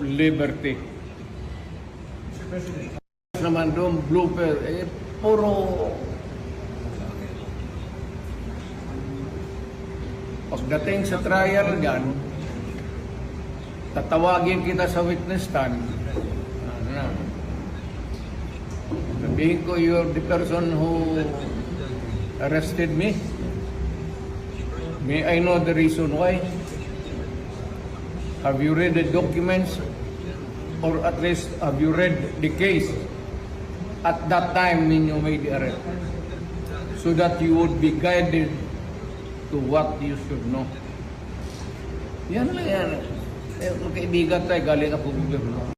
liberty. Naman doon, blooper, puro pagdating sa trial dyan, tatawagin kita sa witness stand. Sabihin ko, you're the person who arrested me. May I know the reason why? Have you read the documents? Or at least, have you read the case at that time when you made the arrest? So that you would be guided to what you should know. Yan lang yan. Kaibigan tayo, galing ako gobyerno.